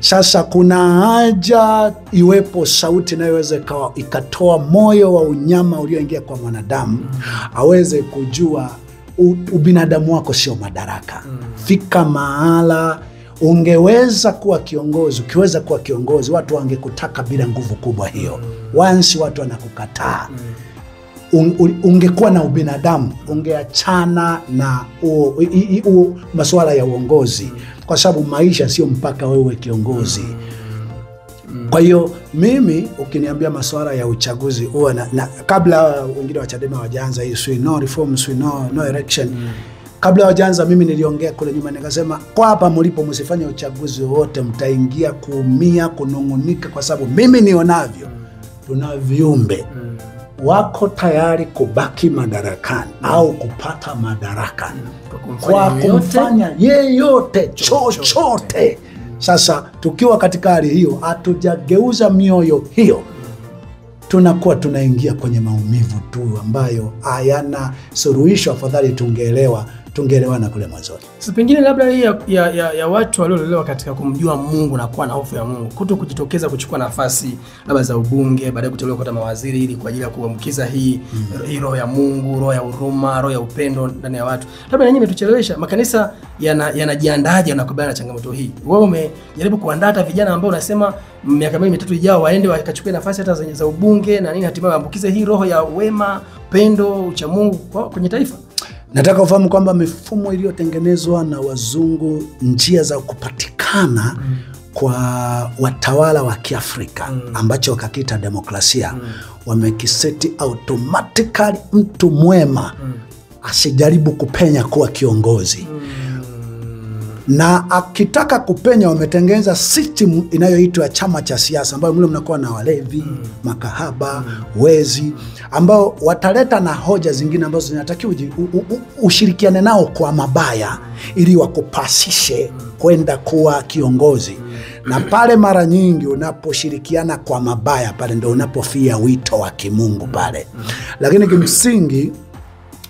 Sasa kuna haja iwepo sauti inayoweza ikatoa moyo wa unyama ulioingia kwa mwanadamu, aweze kujua ubinadamu wako sio madaraka. Fika mahala ungeweza kuwa kiongozi, ukiweza kuwa kiongozi watu wangekutaka bila nguvu kubwa hiyo. Once watu wanakukataa, ungekuwa na ubinadamu, ungeachana na masuala ya uongozi, kwa sababu maisha sio mpaka wewe kiongozi. Kwa hiyo mimi ukiniambia masuala ya uchaguzi huwa na kabla wengine wa Chadema wajaanza hii no reform, no election, kabla wajaanza mimi niliongea kule nyuma nikasema kwa hapa mlipo msifanye uchaguzi wote, mtaingia kuumia, kunungunika, kwa sababu mimi nionavyo tuna viumbe wako tayari kubaki madarakani au kupata madaraka kwa kumfanya yeyote chochote. Sasa tukiwa katika hali hiyo, hatujageuza mioyo hiyo, tunakuwa tunaingia kwenye maumivu tu ambayo hayana suluhisho. Afadhali tungeelewa tungeelewana kule mwanzoni. Sasa pengine labda hii ya watu waliolelewa katika kumjua Mungu na kuwa na hofu ya Mungu, kuto kujitokeza kuchukua nafasi labda za ubunge, baadaye kuteuliwa kwa mawaziri ili kwa ajili ya kuambukiza hii roho ya Mungu, roho ya huruma, roho ya upendo ndani ya watu. Labda nyinyi mmetuchelewesha. Makanisa yanajiandaje na kukabiliana na changamoto hii? Wewe umejaribu kuandaa hata vijana ambao unasema miaka 2-3 ijao waende wakachukue nafasi hata za ubunge na nini, hatimaye waambukize hii roho ya wema, upendo, ucha Mungu kwenye taifa? Nataka ufahamu kwamba mifumo iliyotengenezwa na wazungu, njia za kupatikana kwa watawala wa Kiafrika ambacho wakakiita demokrasia, wamekiseti automatically mtu mwema asijaribu kupenya kuwa kiongozi. Na akitaka kupenya wametengeneza system inayoitwa chama cha siasa, ambayo mle mnakuwa na walevi, makahaba, wezi, ambao wataleta na hoja zingine ambazo zinatakiwa ushirikiane nao kwa mabaya ili wakupasishe kwenda kuwa kiongozi. Na pale mara nyingi unaposhirikiana kwa mabaya pale ndio unapofia wito wa kimungu pale. Lakini kimsingi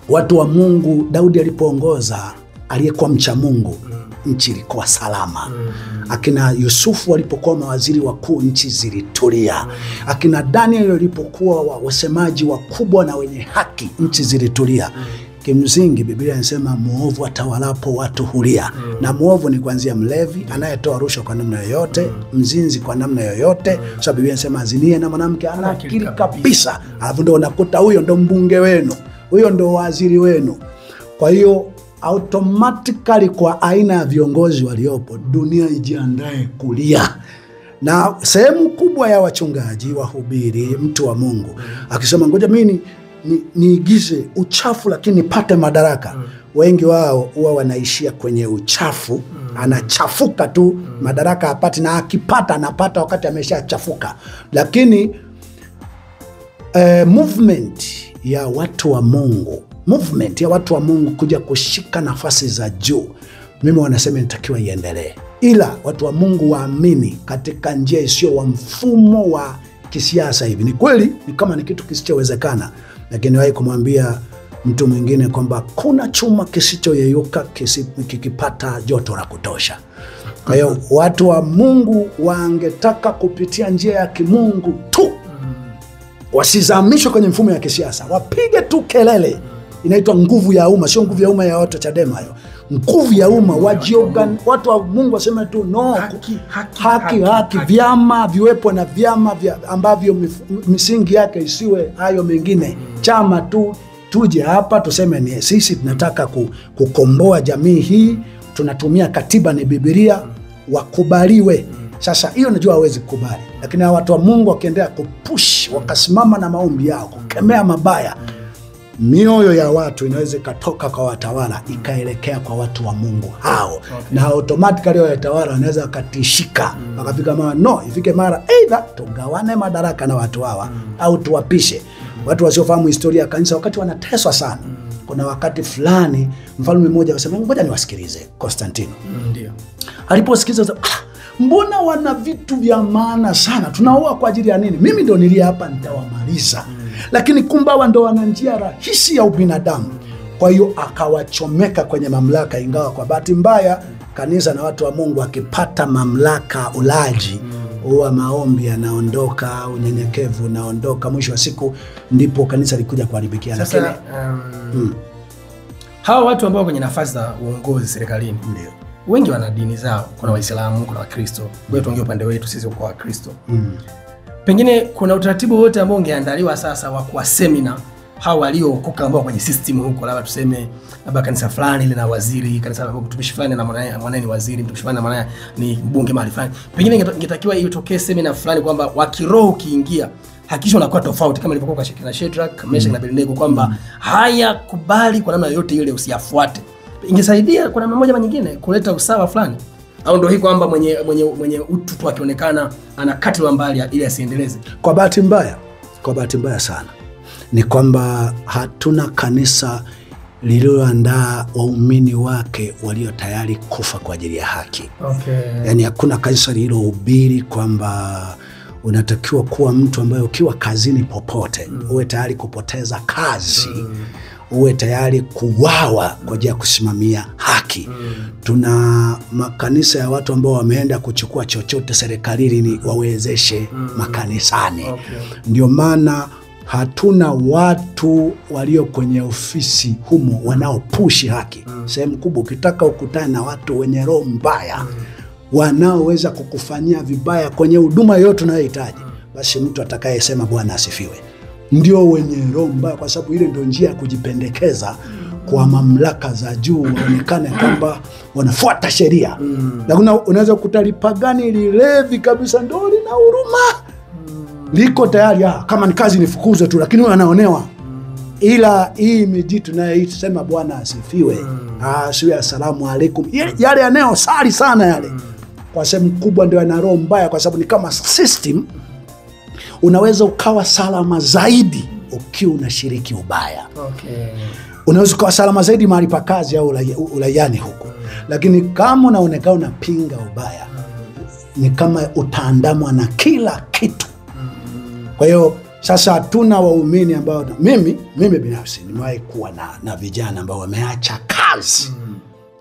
watu wa Mungu, Daudi alipoongoza, aliyekuwa mcha Mungu, nchi ilikuwa salama. Akina Yusufu walipokuwa mawaziri wakuu, nchi zilitulia. Akina Daniel walipokuwa wasemaji wakubwa na wenye haki, nchi zilitulia. Kimsingi Biblia inasema muovu atawalapo watu hulia. Na muovu ni kuanzia mlevi, anayetoa rushwa kwa namna yoyote, mzinzi kwa namna yoyote. So Biblia inasema azinie na mwanamke ana akili kabisa. Alafu ndio unakuta huyo ndo mbunge wenu, huyo ndo waziri wenu. Kwa hiyo automatically kwa aina ya viongozi waliopo, dunia ijiandae kulia. Na sehemu kubwa ya wachungaji, wahubiri, mtu wa Mungu akisema ngoja mimi niigize uchafu lakini nipate madaraka, wengi wao huwa wanaishia kwenye uchafu. Anachafuka tu, madaraka hapati, na akipata anapata wakati ameshachafuka. Lakini movement ya watu wa Mungu, kuja kushika nafasi za juu, mimi wanasema inatakiwa iendelee. Ila watu wa Mungu waamini katika njia isiyo wa mfumo wa kisiasa hivi. Ni kweli ni kama ni kitu kisichowezekana, lakini wahi kumwambia mtu mwingine kwamba kuna chuma kisichoyeyuka kikipata joto la kutosha. Kwa hiyo watu wa Mungu wangetaka kupitia njia ya kimungu tu, wasizamishwe kwenye mfumo ya kisiasa, wapige tu kelele. Inaitwa nguvu ya umma, sio nguvu ya umma ya watu Chadema hiyo. Nguvu ya umma, watu wa Mungu waseme tu no, haki, vyama viwepo, na vyama ambavyo misingi yake isiwe hayo mengine. Chama tu, tuje hapa tuseme ni sisi tunataka kukomboa jamii hii, tunatumia katiba ni Biblia, wakubaliwe. Sasa hiyo najua hawezi kukubali, lakini watu wa Mungu wakiendelea kupush, wakasimama na maombi yao kukemea mabaya, mioyo ya watu inaweza katoka kwa watawala ikaelekea kwa watu wa Mungu hao. Na automatically watawala wanaweza wakatishika, wakafika mara no, ifike mara either tugawane madaraka na watu hawa au tuwapishe. Watu wasiofahamu historia ya kanisa, wakati wanateswa sana, kuna wakati fulani mfalme mmoja akasema ngoja niwasikilize. Constantino ndio aliposikiliza, mbona wana vitu vya maana sana, tunaoa kwa ajili ya nini? Mimi ndo nilia hapa nitawamaliza. Lakini kumbawa ndo wana njia rahisi ya ubinadamu. Kwa hiyo akawachomeka kwenye mamlaka, ingawa kwa bahati mbaya kanisa na watu wa Mungu akipata mamlaka ulaji, huwa maombi yanaondoka, unyenyekevu unaondoka, mwisho wa siku ndipo kanisa likuja kuharibikia. Lakini hawa watu ambao kwenye nafasi za uongozi serikalini, ndio wengi wana dini zao. Kuna Waislamu, kuna Wakristo. Wewe tuongee upande wetu sisi kwa Wakristo. Pengine kuna utaratibu wote ambao ungeandaliwa sasa wa kwa seminar hao waliokoka ambao kwenye system huko, labda tuseme labda kanisa fulani ile na waziri, kanisa la mtumishi fulani na mwanae ni waziri, mtumishi fulani na mwanae ni mbunge mahali fulani. Pengine ingetakiwa itokee seminar fulani kwamba wa kiroho kiingia hakikisha unakuwa tofauti, kama ilivyokuwa kwa Shadrach, Meshach na Abednego, kwamba haya kubali kwa namna yote ile usiyafuate. Ingesaidia kwa namna moja ama nyingine kuleta usawa fulani. Au ndio hii kwamba mwenye utu tu akionekana anakatiliwa mbali ili asiendeleze. Kwa bahati mbaya sana ni kwamba hatuna kanisa lililoandaa waumini wake walio tayari kufa kwa ajili ya haki. Yaani hakuna kanisa lililohubiri kwamba unatakiwa kuwa mtu ambaye ukiwa kazini popote uwe tayari kupoteza kazi, uwe tayari kuwawa kwa ajili ya kusimamia haki. Tuna makanisa ya watu ambao wameenda kuchukua chochote serikalini ni wawezeshe makanisani. Ndio maana hatuna watu walio kwenye ofisi humo wanaopushi haki. Sehemu kubwa ukitaka ukutane na watu wenye roho mbaya wanaoweza kukufanyia vibaya kwenye huduma yote unayohitaji, basi mtu atakayesema Bwana asifiwe ndio wenye roho mbaya, kwa sababu ile ndio njia ya kujipendekeza kwa mamlaka za juu, waonekane kwamba wanafuata sheria. Lakini unaweza kukuta lipagani lilevi kabisa ndio lina huruma, liko tayari kama ni kazi nifukuzwe tu, lakini wanaonewa. Ila hii miji tunayoisema Bwana asifiwe, asiwe asalamu alaykum, yale yanao sali sana yale, kwa sehemu kubwa ndio yana roho mbaya, kwa sababu ni kama system. Unaweza ukawa salama zaidi ukiwa unashiriki ubaya. Unaweza ukawa salama zaidi mahali pa kazi au ulayani huko. Lakini kama unaonekana unapinga ubaya, ni kama utaandamwa na kila kitu. Kwa hiyo sasa hatuna waumini ambao mimi binafsi nimewahi kuwa na vijana ambao wameacha kazi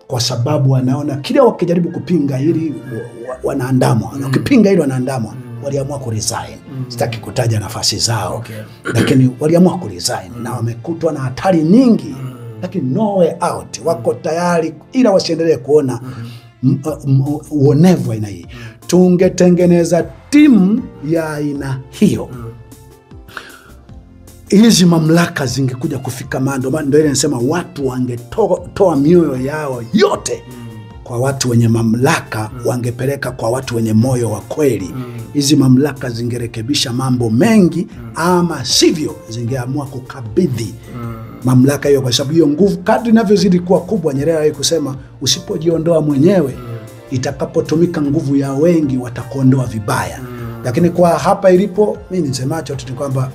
kwa sababu wanaona kila wakijaribu kupinga hili wanaandamwa. Wakipinga hili wanaandamwa. Waliamua kuresign. Sitaki kutaja nafasi zao. Lakini waliamua kuresign na wamekutwa na hatari nyingi. Lakini no way out. Wako tayari ila wasiendelee kuona uonevu aina hii. Tungetengeneza timu ya aina hiyo, hizi mamlaka zingekuja kufika mando. Ndio ile nasema watu wangetoa mioyo yao yote kwa watu wenye mamlaka, wangepeleka kwa watu wenye moyo wa kweli. Hizi mamlaka zingerekebisha mambo mengi, ama sivyo zingeamua kukabidhi mamlaka hiyo, kwa sababu hiyo nguvu kadri inavyozidi kuwa kubwa. Nyerere alikusema usipojiondoa mwenyewe, itakapotumika nguvu ya wengi watakuondoa vibaya. Lakini kwa hapa ilipo, mimi nisemacho tu kwamba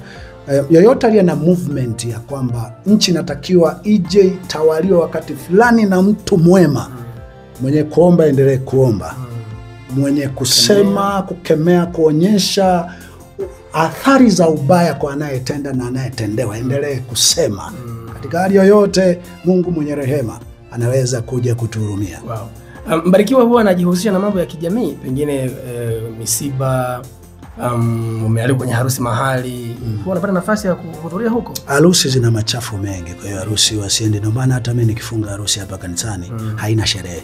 yoyote aliye na movement ya kwamba nchi inatakiwa ije tawaliwa wakati fulani na mtu mwema, mwenye kuomba endelee kuomba, mwenye kusema, kukemea, kuonyesha athari za ubaya kwa anayetenda na anayetendewa, endelee kusema. Katika hali yoyote Mungu mwenye rehema anaweza kuja kutuhurumia. Mbarikiwa huwa anajihusisha na mambo ya kijamii, pengine misiba, umealikwa kwenye harusi mahali, huwa unapata nafasi ya kuhudhuria huko? Harusi zina machafu mengi, kwa hiyo harusi wasiende. Ndio maana hata mimi nikifunga harusi hapa kanisani haina sherehe.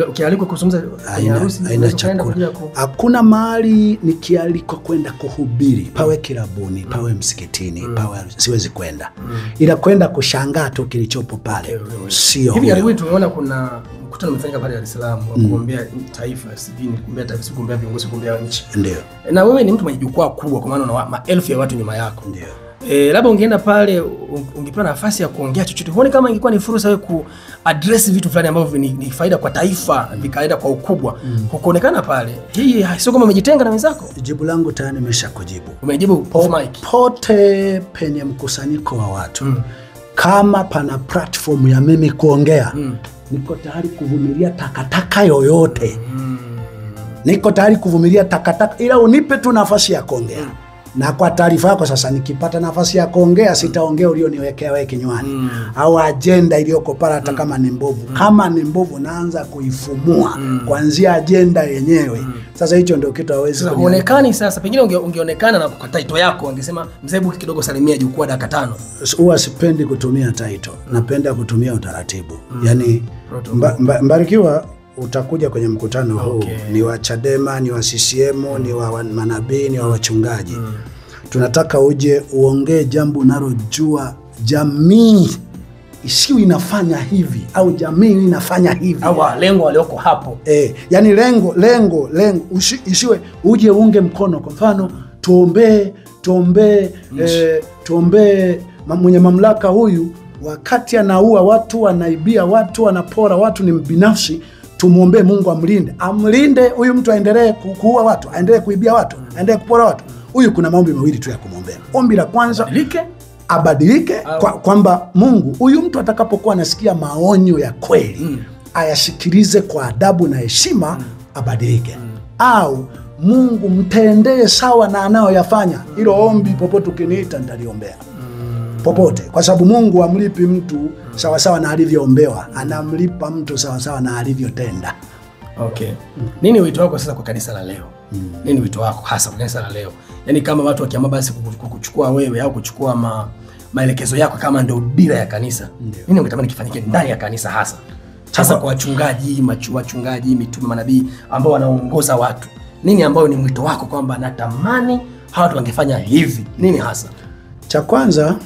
Ukialikwa kuzungumza kwenye harusi, haina chakula. Hakuna mahali nikialikwa kwenda kuhubiri, pawe kilabuni, pawe msikitini, pawe siwezi kwenda. Ila kwenda kushangaa tu kilichopo pale. Sio. Hivi karibuni tumeona kuna mkutano umefanyika pale Dar es Salaam wa kuombea taifa, kuombea taifa, kuombea viongozi, kuombea nchi. Ndio. Na wewe ni mtu mwenye jukwaa kubwa, kwa maana una maelfu ya watu nyuma yako. Ndio. Labda ungeenda pale ungepewa nafasi ya kuongea chochote, huoni kama ingekuwa ni fursa wewe ku-address vitu fulani ambavyo ni faida kwa taifa, vikaenda kwa ukubwa, kuonekana pale? Hii sio kama umejitenga na wenzako? Jibu langu tayari nimeshakujibu. Umejibu off mic. Pote penye mkusanyiko wa watu, kama pana platform ya mimi kuongea, niko tayari kuvumilia takataka yoyote. Niko tayari kuvumilia takataka, ila unipe tu nafasi ya kuongea. Na kwa taarifa yako sasa, nikipata nafasi ya kuongea, sitaongea ulioniwekea wewe kinywani au agenda iliyoko pale, hata kama ni mbovu. Kama ni mbovu naanza kuifumua kuanzia agenda yenyewe. Sasa hicho ndio kitu hawezi kuonekana. Sasa pengine ungeonekana na kwa title yako, ungesema mzee Buki kidogo salimia jukwaa dakika 5. Huwa sipendi kutumia title, napenda kutumia utaratibu. Yani Mbarikiwa utakuja kwenye mkutano huu, ni wa Chadema, ni wa CCM, ni wa manabii, ni wa wachungaji. Tunataka uje uongee jambo unalojua jamii isiwe inafanya hivi, au jamii inafanya hivi, au lengo walioko hapo. Yani lengo isiwe uje unge mkono. Kwa mfano tuombe mwenye mamlaka huyu, wakati anaua watu, anaibia watu, anapora watu, ni binafsi, tumuombe Mungu amlinde huyu mtu, aendelee kuua watu, aendelee kuibia watu, aendelee kupora watu. Huyu kuna maombi mawili tu ya kumwombea. Ombi la kwanza, abadilike, kwamba Mungu huyu mtu atakapokuwa anasikia maonyo ya kweli, ayasikilize kwa adabu na heshima, abadilike. Au Mungu mtendee sawa na anayoyafanya. Hilo ombi popote ukiniita nitaliombea. popote, kwa sababu Mungu amlipi mtu sawasawa na alivyoombewa, anamlipa mtu sawasawa na alivyotenda. Okay. Nini wito wako sasa kwa kanisa la leo? Nini wito wako hasa kwa kanisa la leo? Yaani kama watu wakiamua basi kukuchukua wewe au kuchukua maelekezo yako kama ndio dira ya kanisa. Nini ungetamani kifanyike ndani ya kanisa hasa? Hasa kwa wachungaji, mitume, manabii ambao wanaongoza watu. Nini ambayo ni mwito wako kwamba natamani hawa watu wangefanya hivi? Nini hasa? Cha kwanza,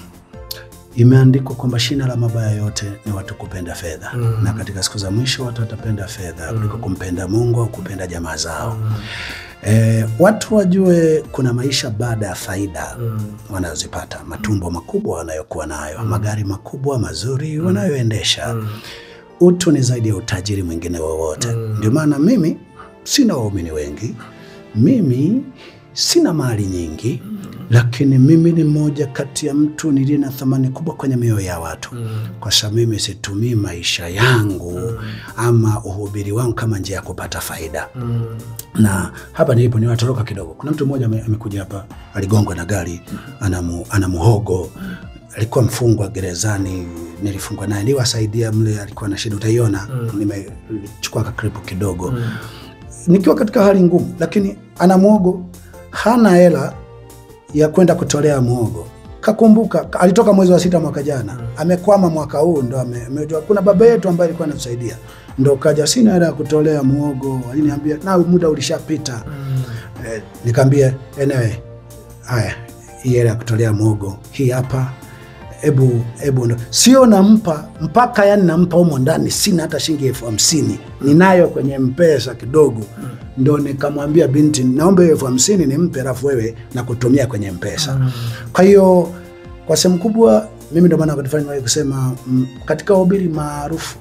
imeandikwa kwamba shina la mabaya yote ni watu kupenda fedha. Na katika siku za mwisho watu watapenda fedha kuliko kumpenda Mungu au kupenda jamaa zao. Watu wajue kuna maisha baada ya faida wanayozipata, matumbo makubwa wanayokuwa nayo, magari makubwa mazuri wanayoendesha. Utu ni zaidi ya utajiri mwingine wowote. Ndio maana mimi sina waumini wengi, mimi sina mali nyingi, lakini mimi ni mmoja kati ya mtu niliye na thamani kubwa kwenye mioyo ya watu. Kwa sababu mimi situmii maisha yangu ama uhubiri wangu kama njia ya kupata faida. Na hapa nilipo niwatoroka kidogo. Kuna mtu mmoja amekuja hapa, aligongwa na gari, ana muhogo, alikuwa mfungwa gerezani, nilifungwa naye, niwasaidia mle, alikuwa na shida, utaiona, nimechukua kakripu kidogo. Nikiwa katika hali ngumu, lakini ana muhogo, hana hela ya kwenda kutolea muhogo. Kakumbuka alitoka mwezi wa 6 mwaka jana, amekwama mwaka huu, ndo amejua kuna baba yetu ambaye alikuwa anatusaidia, ndo kaja, sina hela ya kutolea muhogo. Aliniambia na muda ulishapita. Nikamwambia anyway, haya, hii hela ya kutolea muhogo hii hapa, ebu sio nampa mpaka, yani nampa humo ndani sina hata shilingi 50,000 ninayo kwenye M-Pesa kidogo. Ndo nikamwambia binti, naomba 50,000 nimpe, alafu wewe na kutumia kwenye M-Pesa. Kwa hiyo kwa sehemu kubwa mimi ndo maana nikafanya kusema katika uhubiri maarufu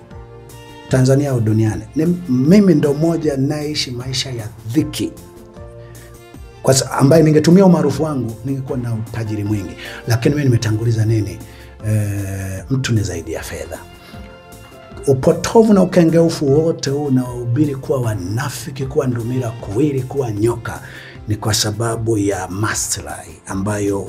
Tanzania au duniani, mimi ndo mmoja naishi maisha ya dhiki, kwa ambaye ningetumia umaarufu wangu ningekuwa na utajiri mwingi. Lakini mimi nimetanguliza nini? Mtu ni zaidi ya fedha. Upotovu na ukengeufu wote huu unaohubiri kuwa wanafiki, kuwa ndumila kuwili, kuwa nyoka, ni kwa sababu ya maslahi ambayo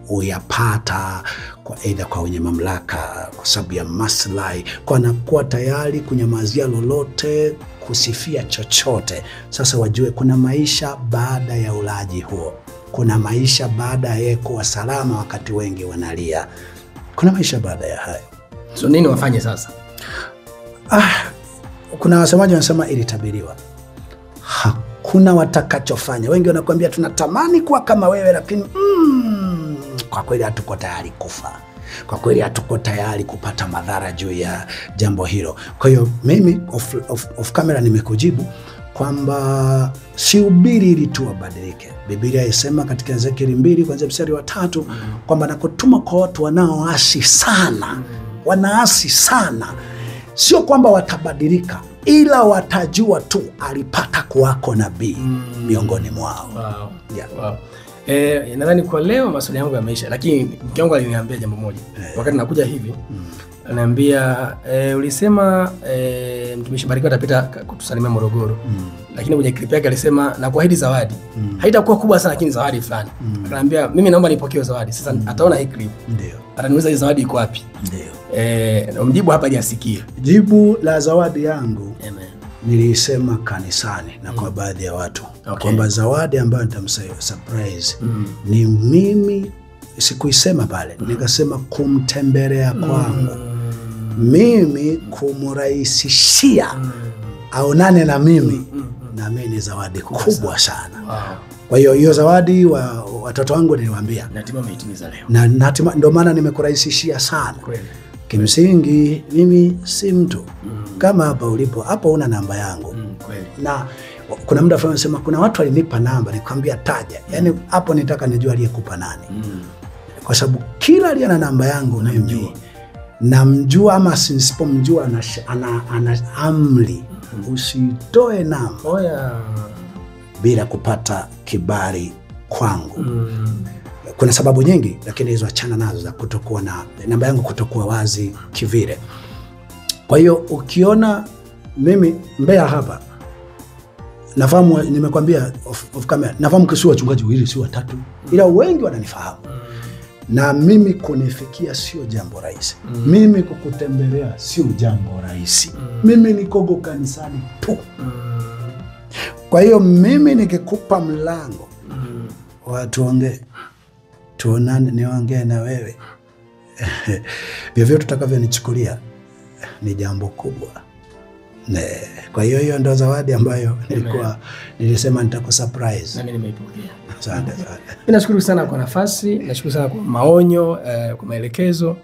uyapata kwa aidha kwa wenye mamlaka, kwa sababu ya maslahi, kwa anakuwa tayari kunyamazia lolote, kusifia chochote. Sasa wajue kuna maisha baada ya ulaji huo. Kuna maisha baada ya kuwa salama wakati wengi wanalia. Kuna maisha baada ya hayo. So nini wafanye sasa? Kuna wasemaji wanasema ilitabiriwa. Hakuna watakachofanya. Wengi wanakuambia tunatamani kuwa kama wewe, lakini kwa kweli hatuko tayari kufa. Kwa kweli hatuko tayari kupata madhara juu ya jambo hilo. Kwa hiyo mimi off camera nimekujibu kwamba sihubiri ili tu wabadilike. Biblia inasema katika Ezekieli 2 kuanzia mstari wa 3 kwamba nakutuma kwa watu wanaoasi sana. Wanaasi sana. Sio kwamba watabadilika, ila watajua tu alipata kuwako nabii miongoni mwao. Wow. Yeah. Wow. Nadhani kwa leo maswali yangu yameisha, lakini mke wangu aliniambia jambo moja. Wakati nakuja hivi, ananiambia ulisema mtumishi Barikiwa atapita kutusalimia Morogoro. Lakini kwenye clip yake alisema na kuahidi zawadi. Haitakuwa kubwa sana, lakini zawadi fulani. Akaniambia mimi naomba nipokee zawadi. Sasa ataona hii clip. Ndio. Ataniuliza hii zawadi iko wapi? Ndio. Mjibu hapa ili asikie. Jibu la zawadi yangu, Amen, nilisema kanisani na kwa baadhi ya watu kwamba zawadi ambayo nitamsurprise ni mimi, sikuisema pale, nikasema kumtembelea kwangu, mimi kumrahisishia aonane na mimi, na mimi ni zawadi kubwa sana. Kwa hiyo zawadi watoto wangu niliwaambia natima umeitimiza leo. Na natima ndio maana nimekurahisishia sana. Kweli. Kimsingi mimi si mtu kama hapa ulipo, hapa una namba yangu. Kweli. Na kuna muda fulani nasema kuna watu walinipa namba, nikwambia taja. Yaani hapo nitaka nijue aliyekupa nani. Kwa sababu kila aliye na namba yangu mimi namjua, ama nisipomjua ana amri usitoe namba bila kupata kibali kwangu. Kuna sababu nyingi, lakini hizo achana nazo za kutokuwa na namba yangu kutokuwa wazi kivile. Kwa hiyo ukiona mimi Mbeya hapa, nafahamu, nimekwambia off camera, nafahamu kisiwa wachungaji wawili si watatu, ila wengi wananifahamu. Na mimi kunifikia sio jambo rahisi. Mimi kukutembelea sio jambo rahisi. Mimi nikogo kanisani tu. Kwa hiyo mimi nikikupa mlango watuongee, tuonane, niongee na wewe vyovyote tutakavyonichukulia ni jambo kubwa. Kwa hiyo ndio zawadi ambayo nilisema nitakusurprise. Na mimi nimeipokea. Asante sana. Nashukuru sana kwa nafasi, nashukuru sana kwa maonyo, kwa maelekezo.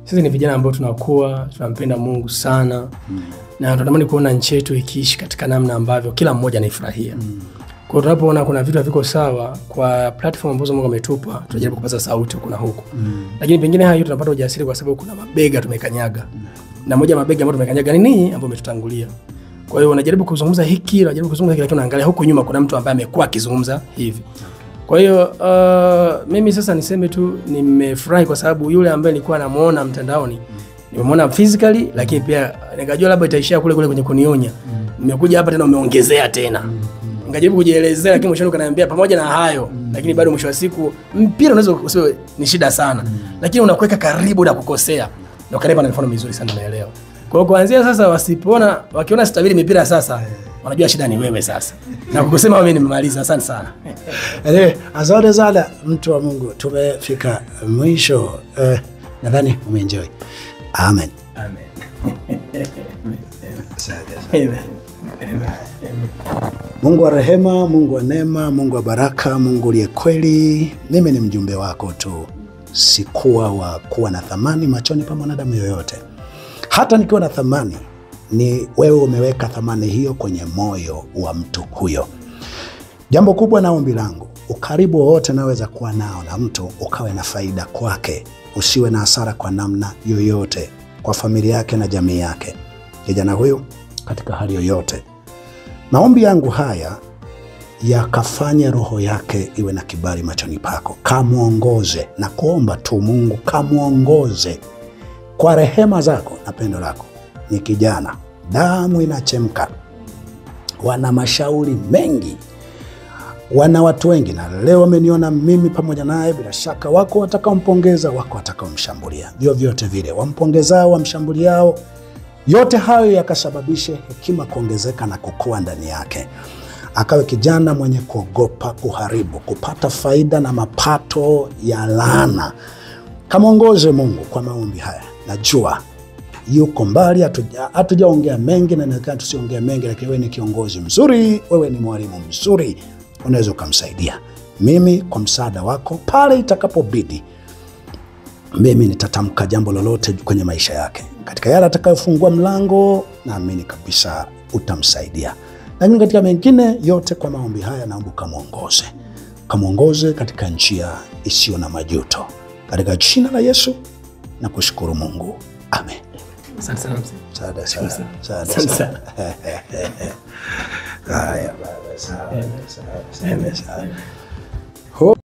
Sisi ni vijana ambao tunakuwa, tunampenda Mungu sana. Na tunatamani kuona nchi yetu ikiishi katika namna ambavyo kila mmoja anaifurahia. Kwa tunapoona kuna vitu haviko sawa kwa platform ambazo Mungu ametupa, tunajaribu kupaza sauti huko na huko. Lakini pengine hayo tunapata ujasiri kwa sababu kuna mabega tumekanyaga. Na moja mabega ambayo tumekanyaga ni nini ambayo umetutangulia. Kwa hiyo unajaribu kuzungumza hiki, unajaribu kuzungumza kile, lakini unaangalia huko nyuma kuna mtu ambaye amekuwa akizungumza hivi. Kwa hiyo mimi sasa niseme tu nimefurahi kwa sababu yule ambaye nilikuwa namuona mtandaoni nimemuona physically, lakini pia nikajua labda itaishia kule kwenye kunionya. Nimekuja hapa tena umeongezea tena. Ngajaribu kujielezea, lakini mwisho ukaniambia pamoja na hayo, lakini bado mwisho wa siku mpira unaweza usiwe ni shida sana. Lakini unakuweka karibu na kukosea. Na karibu na mfano mzuri sana naelewa. Kwa hiyo kuanzia sasa wakiona sitabiri mipira sasa, wanajua shida ni wewe sasa. Na kukusema wewe nimemaliza. Asante sana. Asante sana mtu wa Mungu. Tumefika mwisho. Nadhani umeenjoy. Amen. Mungu wa rehema, Mungu wa neema, Mungu wa baraka, Mungu aliye kweli. Mimi ni mjumbe wako tu. Sikuwa wa kuwa na thamani machoni pa mwanadamu yoyote. Hata nikiwa na thamani, ni wewe umeweka thamani hiyo kwenye moyo wa mtu huyo. Jambo kubwa na ombi langu, ukaribu wowote naweza kuwa nao na mtu ukawe na faida kwake. Usiwe na hasara kwa namna yoyote kwa familia yake na jamii yake. Kijana huyu katika hali yoyote. Maombi yangu haya yakafanye roho yake iwe na kibali machoni pako. Kamuongoze na kuomba tu Mungu kamuongoze kwa rehema zako na pendo lako. Ni kijana, damu inachemka, wana mashauri mengi, wana watu wengi, na leo wameniona mimi pamoja naye. Bila shaka wako watakaompongeza, wako watakaomshambulia. Vyovyote vile wampongezao, wamshambuliao, yote hayo yakasababishe hekima kuongezeka na kukua ndani yake. Akawe kijana mwenye kuogopa kuharibu, kupata faida na mapato ya laana. Kamuongoze Mungu kwa maombi haya. Najua yuko mbali, hatujaongea mengi na inaonekana tusiongea mengi, lakini wewe ni kiongozi mzuri, wewe ni mwalimu mzuri, unaweza kumsaidia. Mimi kwa msaada wako pale itakapobidi, mimi nitatamka jambo lolote kwenye maisha yake. Katika yale atakayofungua mlango, naamini kabisa utamsaidia. Lakini katika mengine yote kwa maombi haya naomba kamuongoze. Kamuongoze katika njia isiyo na majuto. Katika jina la Yesu na kushukuru Mungu. Amen. Asante sana mzee. Asante sana. Haya baba. Asante sana.